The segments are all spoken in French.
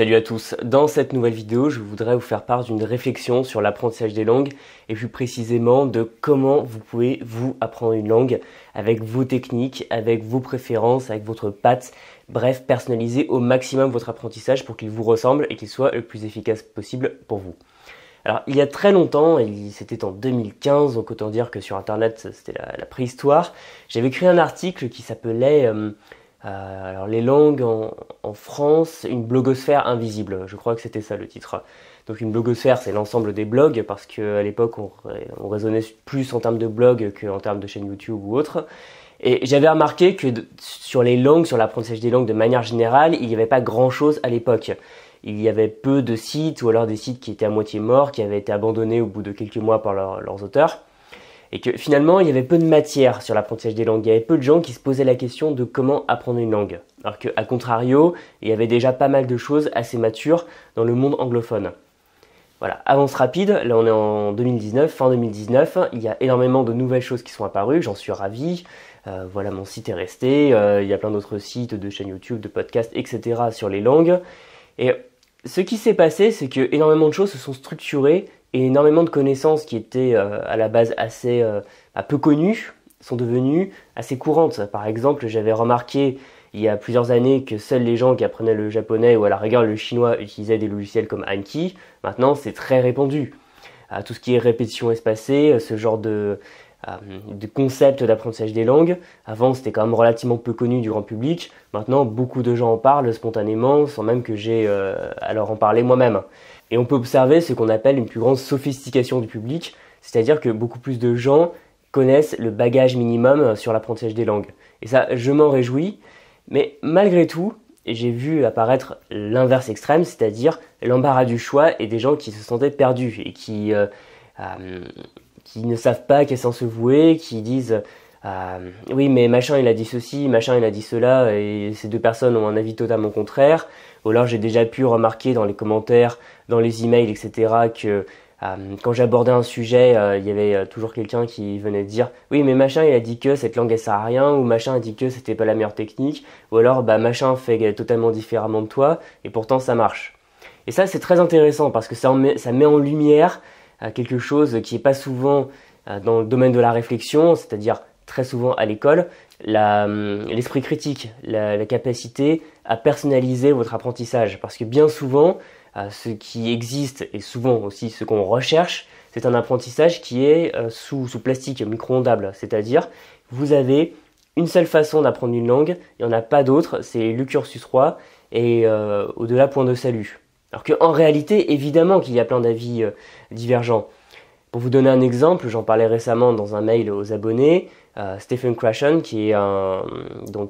Salut à tous, dans cette nouvelle vidéo, je voudrais vous faire part d'une réflexion sur l'apprentissage des langues et plus précisément de comment vous pouvez vous apprendre une langue avec vos techniques, avec vos préférences, avec votre patte, bref, personnaliser au maximum votre apprentissage pour qu'il vous ressemble et qu'il soit le plus efficace possible pour vous. Alors, il y a très longtemps, c'était en 2015, donc autant dire que sur internet c'était la préhistoire, j'avais écrit un article qui s'appelait alors les langues en France, une blogosphère invisible, je crois que c'était ça le titre. Donc une blogosphère, c'est l'ensemble des blogs, parce qu'à l'époque on raisonnait plus en termes de blog qu'en termes de chaîne YouTube ou autre. Et j'avais remarqué que sur les langues, sur l'apprentissage des langues de manière générale, il n'y avait pas grand chose à l'époque. Il y avait peu de sites, ou alors des sites qui étaient à moitié morts, qui avaient été abandonnés au bout de quelques mois par leurs auteurs. Et que finalement, il y avait peu de matière sur l'apprentissage des langues. Il y avait peu de gens qui se posaient la question de comment apprendre une langue. Alors qu'à contrario, il y avait déjà pas mal de choses assez matures dans le monde anglophone. Voilà, avance rapide, là on est en 2019, fin 2019, il y a énormément de nouvelles choses qui sont apparues, j'en suis ravi. Voilà, mon site est resté, il y a plein d'autres sites de chaînes YouTube, de podcasts, etc. sur les langues. Et ce qui s'est passé, c'est que énormément de choses se sont structurées et énormément de connaissances qui étaient à la base assez peu connues sont devenues assez courantes. Par exemple, j'avais remarqué il y a plusieurs années que seuls les gens qui apprenaient le japonais ou à la rigueur le chinois utilisaient des logiciels comme Anki. Maintenant, c'est très répandu. Tout ce qui est répétition espacée, ce genre de concept d'apprentissage des langues. Avant, c'était quand même relativement peu connu du grand public. Maintenant, beaucoup de gens en parlent spontanément, sans même que j'ai à leur en parler moi-même. Et on peut observer ce qu'on appelle une plus grande sophistication du public, c'est-à-dire que beaucoup plus de gens connaissent le bagage minimum sur l'apprentissage des langues. Et ça, je m'en réjouis, mais malgré tout, j'ai vu apparaître l'inverse extrême, c'est-à-dire l'embarras du choix et des gens qui se sentaient perdus et qui ne savent pas à quel sens se vouer, qui disent oui mais machin il a dit ceci, machin il a dit cela et ces deux personnes ont un avis totalement contraire. Ou alors j'ai déjà pu remarquer dans les commentaires, dans les emails, etc. que quand j'abordais un sujet, il y avait toujours quelqu'un qui venait dire oui mais machin il a dit que cette langue elle sert à rien, ou machin a dit que c'était pas la meilleure technique, ou alors machin fait totalement différemment de toi et pourtant ça marche. Et ça c'est très intéressant parce que ça met en lumière quelque chose qui est pas souvent dans le domaine de la réflexion, c'est-à-dire très souvent à l'école, l'esprit critique, la capacité à personnaliser votre apprentissage. Parce que bien souvent, ce qui existe, et souvent aussi ce qu'on recherche, c'est un apprentissage qui est sous plastique, micro-ondable. C'est-à-dire, vous avez une seule façon d'apprendre une langue, il n'y en a pas d'autre, c'est le cursus roi, et au-delà, point de salut. Alors qu'en réalité, évidemment qu'il y a plein d'avis divergents. Pour vous donner un exemple, j'en parlais récemment dans un mail aux abonnés, Stephen Krashen, qui est un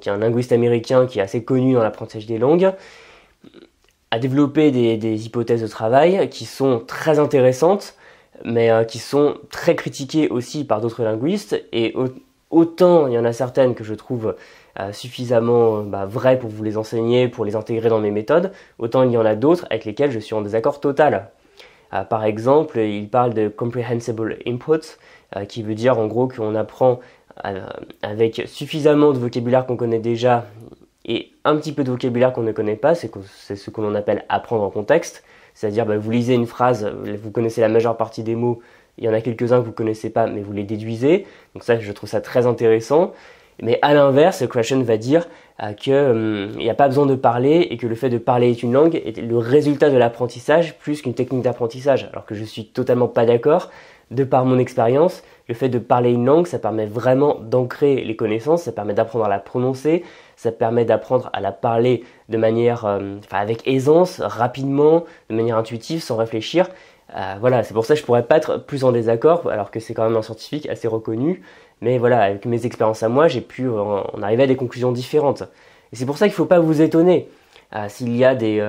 linguiste américain qui est assez connu dans l'apprentissage des langues, a développé des hypothèses de travail qui sont très intéressantes, mais qui sont très critiquées aussi par d'autres linguistes, et autant il y en a certaines que je trouve suffisamment vraies pour vous les enseigner, pour les intégrer dans mes méthodes, autant il y en a d'autres avec lesquelles je suis en désaccord total. Par exemple, il parle de comprehensible input, qui veut dire en gros qu'on apprend avec suffisamment de vocabulaire qu'on connaît déjà et un petit peu de vocabulaire qu'on ne connaît pas, c'est ce que l'on appelle apprendre en contexte. C'est-à-dire vous lisez une phrase, vous connaissez la majeure partie des mots, il y en a quelques-uns que vous ne connaissez pas, mais vous les déduisez. Donc ça, je trouve ça très intéressant. Mais à l'inverse, Krashen va dire qu'il n'y a pas besoin de parler et que le fait de parler est une langue est le résultat de l'apprentissage plus qu'une technique d'apprentissage. Alors que je suis totalement pas d'accord. De par mon expérience, le fait de parler une langue, ça permet vraiment d'ancrer les connaissances, ça permet d'apprendre à la prononcer, ça permet d'apprendre à la parler de manière, avec aisance, rapidement, de manière intuitive, sans réfléchir. Voilà, c'est pour ça que je pourrais pas être plus en désaccord, alors que c'est quand même un scientifique assez reconnu. Mais voilà, avec mes expériences à moi, j'ai pu en arriver à des conclusions différentes. Et c'est pour ça qu'il ne faut pas vous étonner. S'il y a des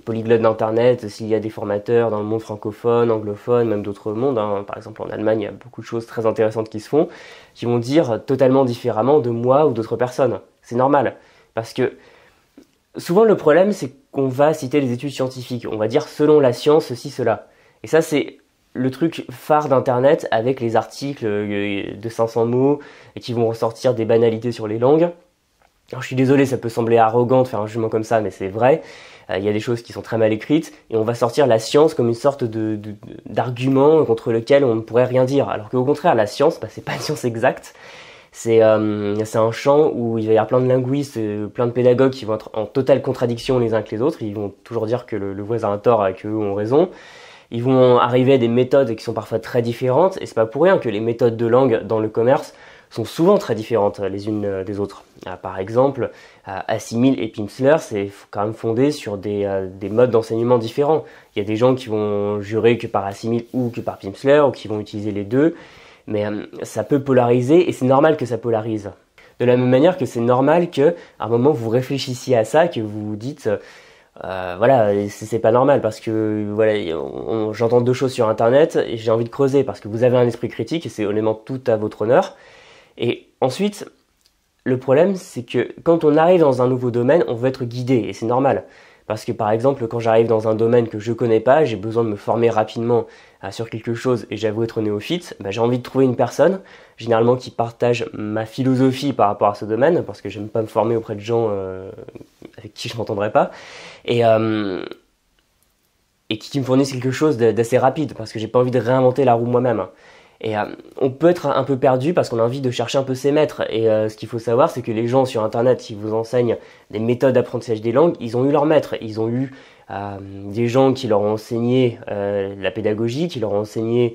polyglottes d'internet, s'il y a des formateurs dans le monde francophone, anglophone, même d'autres mondes, par exemple en Allemagne, il y a beaucoup de choses très intéressantes qui se font, qui vont dire totalement différemment de moi ou d'autres personnes. C'est normal. Parce que souvent le problème, c'est qu'on va citer les études scientifiques. On va dire selon la science, ceci, cela. Et ça, c'est le truc phare d'internet avec les articles de 500 mots et qui vont ressortir des banalités sur les langues. Alors, je suis désolé, ça peut sembler arrogant de faire un jugement comme ça, mais c'est vrai. il y a des choses qui sont très mal écrites, et on va sortir la science comme une sorte d'argument contre lequel on ne pourrait rien dire. Alors qu'au contraire, la science, c'est pas une science exacte. C'est un champ où il va y avoir plein de linguistes, plein de pédagogues qui vont être en totale contradiction les uns avec les autres. Ils vont toujours dire que le voisin a tort et qu'eux ont raison. Ils vont arriver à des méthodes qui sont parfois très différentes, et c'est pas pour rien que les méthodes de langue dans le commerce sont souvent très différentes les unes des autres. Par exemple, Assimil et Pimsleur, c'est quand même fondé sur des modes d'enseignement différents. Il y a des gens qui vont jurer que par Assimil ou que par Pimsleur, ou qui vont utiliser les deux, mais ça peut polariser, et c'est normal que ça polarise. De la même manière que c'est normal qu'à un moment vous réfléchissiez à ça, que vous vous dites voilà, c'est pas normal, parce que voilà, j'entends deux choses sur internet et j'ai envie de creuser, parce que vous avez un esprit critique et c'est honnêtement tout à votre honneur. Et ensuite, le problème, c'est que quand on arrive dans un nouveau domaine, on veut être guidé, et c'est normal. Parce que par exemple, quand j'arrive dans un domaine que je connais pas, j'ai besoin de me former rapidement sur quelque chose, et j'avoue être néophyte, j'ai envie de trouver une personne, généralement qui partage ma philosophie par rapport à ce domaine, parce que j'aime pas me former auprès de gens avec qui je m'entendrai pas, et qui me fournissent quelque chose d'assez rapide, parce que j'ai pas envie de réinventer la roue moi-même. Et on peut être un peu perdu parce qu'on a envie de chercher un peu ses maîtres. Et ce qu'il faut savoir, c'est que les gens sur internet qui vous enseignent des méthodes d'apprentissage des langues, ils ont eu leurs maîtres. Ils ont eu des gens qui leur ont enseigné la pédagogie, qui leur ont enseigné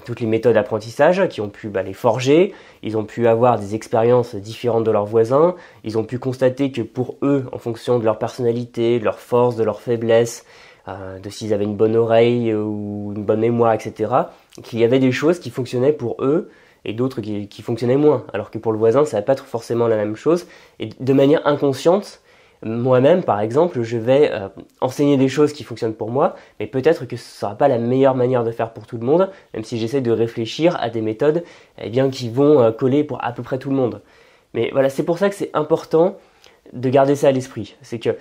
toutes les méthodes d'apprentissage, qui ont pu les forger. Ils ont pu avoir des expériences différentes de leurs voisins. Ils ont pu constater que pour eux, en fonction de leur personnalité, de leur force, de leur faiblesse, de s'ils avaient une bonne oreille ou une bonne mémoire, etc., qu'il y avait des choses qui fonctionnaient pour eux et d'autres qui fonctionnaient moins. Alors que pour le voisin, ça va pas être forcément la même chose. Et de manière inconsciente, moi-même, par exemple, je vais enseigner des choses qui fonctionnent pour moi, mais peut-être que ce ne sera pas la meilleure manière de faire pour tout le monde, même si j'essaie de réfléchir à des méthodes qui vont coller pour à peu près tout le monde. Mais voilà, c'est pour ça que c'est important de garder ça à l'esprit. C'est que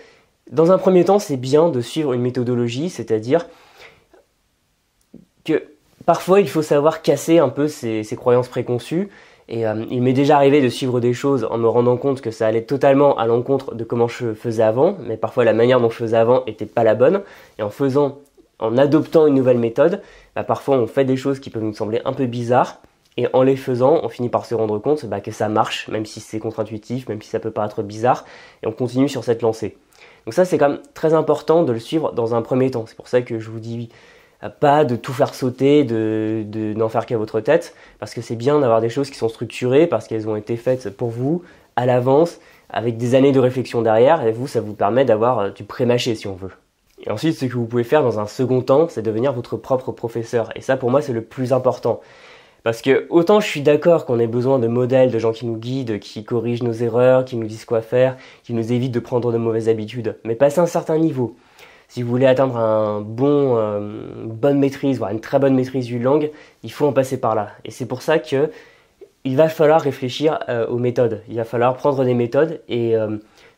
dans un premier temps, c'est bien de suivre une méthodologie, c'est-à-dire que parfois il faut savoir casser un peu ses croyances préconçues, et il m'est déjà arrivé de suivre des choses en me rendant compte que ça allait totalement à l'encontre de comment je faisais avant, mais parfois la manière dont je faisais avant était pas la bonne, et en adoptant une nouvelle méthode, parfois on fait des choses qui peuvent nous sembler un peu bizarres, et en les faisant, on finit par se rendre compte que ça marche, même si c'est contre-intuitif, même si ça peut paraître bizarre, et on continue sur cette lancée. Donc ça, c'est quand même très important de le suivre dans un premier temps. C'est pour ça que je vous dis pas de tout faire sauter, de n'en faire qu'à votre tête, parce que c'est bien d'avoir des choses qui sont structurées, parce qu'elles ont été faites pour vous, à l'avance, avec des années de réflexion derrière, et vous, ça vous permet d'avoir du pré-mâché, si on veut. Et ensuite, ce que vous pouvez faire dans un second temps, c'est devenir votre propre professeur. Et ça, pour moi, c'est le plus important. Parce que autant je suis d'accord qu'on ait besoin de modèles, de gens qui nous guident, qui corrigent nos erreurs, qui nous disent quoi faire, qui nous évitent de prendre de mauvaises habitudes. Mais passer un certain niveau, si vous voulez atteindre une bonne maîtrise, voire une très bonne maîtrise d'une langue, il faut en passer par là. Et c'est pour ça que il va falloir réfléchir aux méthodes. Il va falloir prendre des méthodes et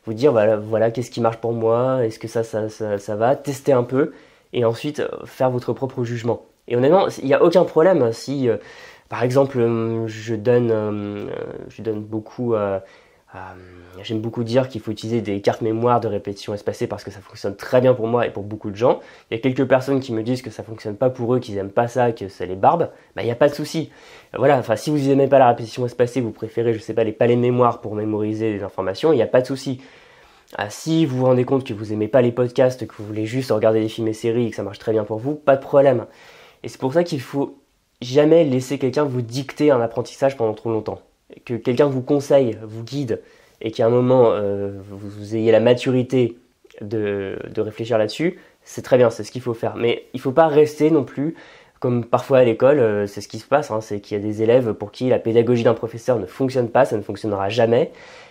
vous dire voilà qu'est-ce qui marche pour moi, est-ce que ça va, tester un peu et ensuite faire votre propre jugement. Et honnêtement, il n'y a aucun problème si par exemple, je donne beaucoup, j'aime beaucoup dire qu'il faut utiliser des cartes mémoire de répétition espacée parce que ça fonctionne très bien pour moi et pour beaucoup de gens. Il y a quelques personnes qui me disent que ça fonctionne pas pour eux, qu'ils aiment pas ça, que ça les barbe. Il n'y a pas de souci. Voilà, si vous n'aimez pas la répétition espacée, vous préférez, les palais de mémoire pour mémoriser des informations, il n'y a pas de souci. Si vous vous rendez compte que vous aimez pas les podcasts, que vous voulez juste regarder des films et séries et que ça marche très bien pour vous, pas de problème. Et c'est pour ça qu'il faut jamais laisser quelqu'un vous dicter un apprentissage pendant trop longtemps. Que quelqu'un vous conseille, vous guide, et qu'à un moment, vous ayez la maturité de réfléchir là-dessus, c'est très bien, c'est ce qu'il faut faire. Mais il ne faut pas rester non plus, comme parfois à l'école, c'est ce qui se passe, c'est qu'il y a des élèves pour qui la pédagogie d'un professeur ne fonctionne pas, ça ne fonctionnera jamais,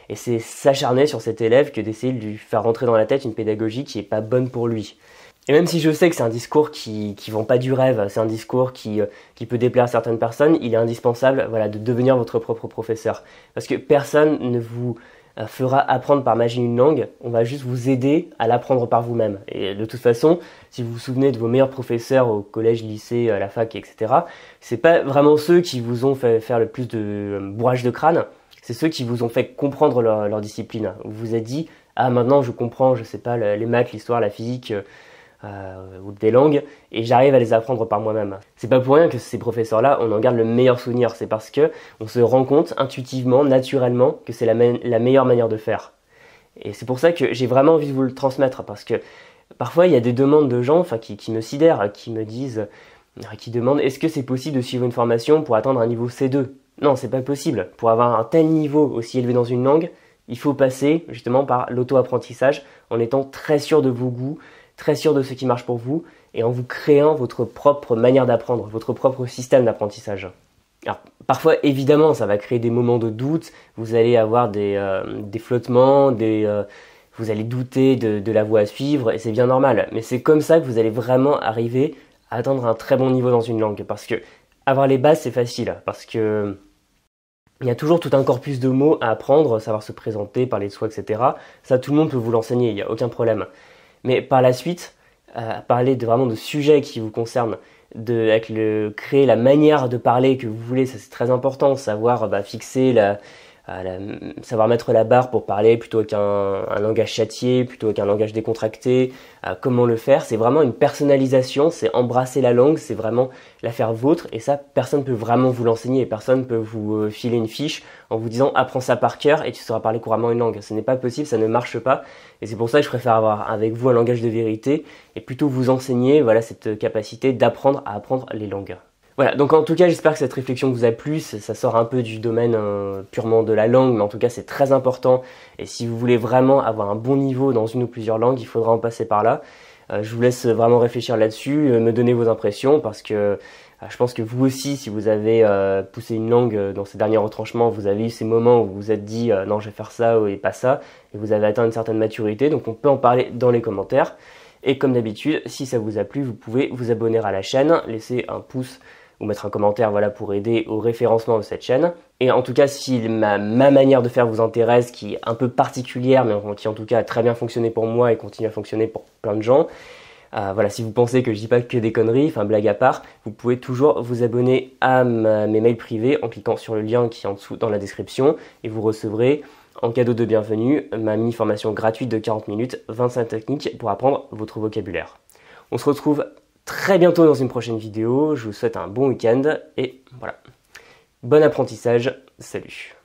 et c'est s'acharner sur cet élève que d'essayer de lui faire rentrer dans la tête une pédagogie qui n'est pas bonne pour lui. Et même si je sais que c'est un discours qui vend pas du rêve, c'est un discours qui peut déplaire à certaines personnes, il est indispensable de devenir votre propre professeur. Parce que personne ne vous fera apprendre par magie une langue, on va juste vous aider à l'apprendre par vous-même. Et de toute façon, si vous vous souvenez de vos meilleurs professeurs au collège, lycée, à la fac, etc., c'est pas vraiment ceux qui vous ont fait faire le plus de bourrage de crâne, c'est ceux qui vous ont fait comprendre leur discipline. On vous a dit ah maintenant je comprends, je sais pas, les maths, l'histoire, la physique ou des langues, et j'arrive à les apprendre par moi-même. C'est pas pour rien que ces professeurs-là, on en garde le meilleur souvenir, c'est parce que on se rend compte intuitivement, naturellement, que c'est la meilleure manière de faire. Et c'est pour ça que j'ai vraiment envie de vous le transmettre, parce que parfois il y a des demandes de gens qui me sidèrent, qui me disent, qui demandent est-ce que c'est possible de suivre une formation pour atteindre un niveau C2 ? Non, c'est pas possible. Pour avoir un tel niveau aussi élevé dans une langue, il faut passer justement par l'auto-apprentissage en étant très sûr de vos goûts, très sûr de ce qui marche pour vous et en vous créant votre propre manière d'apprendre, votre propre système d'apprentissage. Alors, parfois, évidemment, ça va créer des moments de doute, vous allez avoir des flottements, vous allez douter de la voie à suivre et c'est bien normal. Mais c'est comme ça que vous allez vraiment arriver à atteindre un très bon niveau dans une langue parce que avoir les bases, c'est facile parce que il y a toujours tout un corpus de mots à apprendre, savoir se présenter, parler de soi, etc. Ça, tout le monde peut vous l'enseigner, il n'y a aucun problème. Mais par la suite, parler vraiment de sujets qui vous concernent, créer la manière de parler que vous voulez, ça c'est très important, savoir fixer savoir mettre la barre pour parler plutôt qu'un langage châtié, plutôt qu'un langage décontracté, comment le faire, c'est vraiment une personnalisation, c'est embrasser la langue, c'est vraiment la faire vôtre et ça personne ne peut vraiment vous l'enseigner, personne ne peut vous filer une fiche en vous disant apprends ça par cœur et tu sauras parler couramment une langue, ce n'est pas possible, ça ne marche pas et c'est pour ça que je préfère avoir avec vous un langage de vérité et plutôt vous enseigner cette capacité d'apprendre à apprendre les langues. Voilà, donc en tout cas j'espère que cette réflexion vous a plu, ça sort un peu du domaine purement de la langue, mais en tout cas c'est très important et si vous voulez vraiment avoir un bon niveau dans une ou plusieurs langues, il faudra en passer par là. Je vous laisse vraiment réfléchir là-dessus, me donner vos impressions parce que je pense que vous aussi, si vous avez poussé une langue dans ces derniers retranchements, vous avez eu ces moments où vous vous êtes dit non je vais faire ça et pas ça, et vous avez atteint une certaine maturité, donc on peut en parler dans les commentaires. Et comme d'habitude, si ça vous a plu, vous pouvez vous abonner à la chaîne, laisser un pouce ou mettre un commentaire pour aider au référencement de cette chaîne. Et en tout cas, si ma manière de faire vous intéresse, qui est un peu particulière, mais qui en tout cas a très bien fonctionné pour moi et continue à fonctionner pour plein de gens, si vous pensez que je dis pas que des conneries, blague à part, vous pouvez toujours vous abonner à mes mails privés en cliquant sur le lien qui est en dessous dans la description et vous recevrez en cadeau de bienvenue ma mini-formation gratuite de 40 minutes, 25 techniques pour apprendre votre vocabulaire. On se retrouve très bientôt dans une prochaine vidéo, je vous souhaite un bon week-end et voilà. Bon apprentissage, salut!